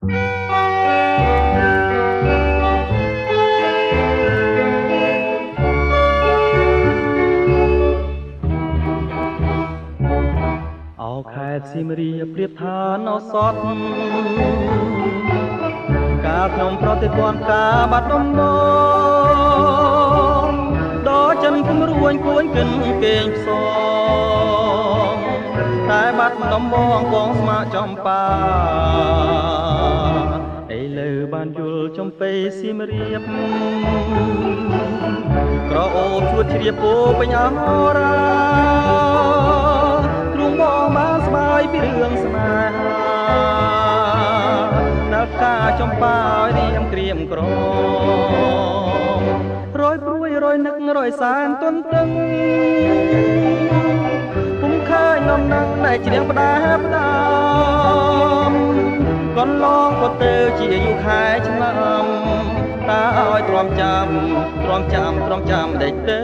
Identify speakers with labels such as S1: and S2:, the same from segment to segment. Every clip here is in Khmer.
S1: អោខេត្តសៀមរាបប្រៀបថាណោសតកាលខ្ញុំប្រតិព័ន្ធការបាត់ដំបងដល់ចិនគំរួញគួញគិនគេងផ្សងតែបាត់ដំបងបងស្មាចំបាឥឡូវបានយល់ចំពេសៀមរាបក្រអូបជួតជ្រាបពោពេញអរាបងបានស្បាយពីរឿងស្នេហាដល់ការចំបាឲ្យរៀមក្រៀមក្រមរយព្រួយរយនឹករយសានទន្ទឹងពុំឃើញនំនឹងតែច្រៀងផ្ដាផ្ដាំកន្លងក៏ទៅជាយូរខែឆ្នាំតើឲ្យទ្រាំចាំដេចទៅ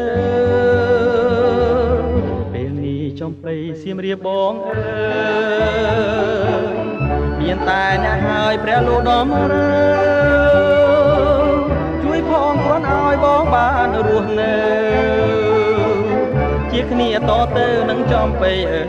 S1: ចំបៃសៀមរាបបងអើយមានតែអ្នកហើយព្រះលោកដំរើជួយផងគ្រាន់ឲ្យបងបានរស់នៅជាគ្នាតទៅនឹងចំបៃអើ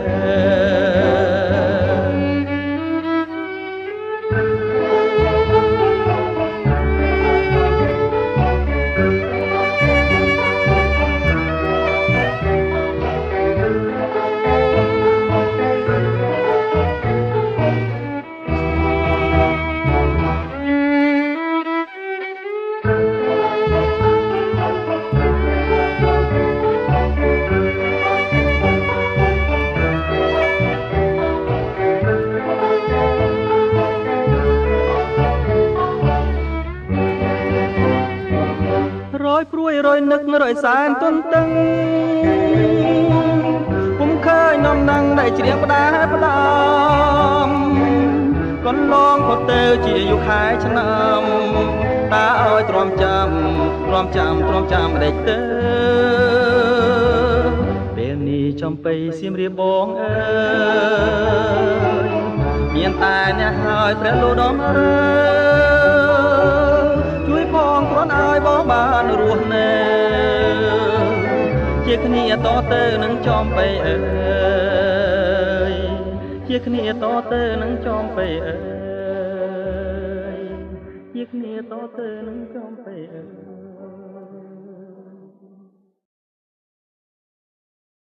S1: រយព្រួយរយនឹករយសានទន្ទឹងពុំឃើញនំនឹងដែលច្រៀងផ្ដាផ្ដាំកន្លងក៏ទៅជាយូរខែឆ្នាំតើឲ្យទ្រាំចាំដេចទៅពេលនេះចំបៃសៀមរាបបងអើយមានតែអ្នកហើយព្រះលោកដំរើជួយផងគ្រាន់ឲ្យបងបានរស់នៅជាគ្នាតទៅនឹងចំបៃអើយជាគ្នាតទៅនឹងចំបៃអើយជាគ្នាតទៅនឹងចំបៃអើយ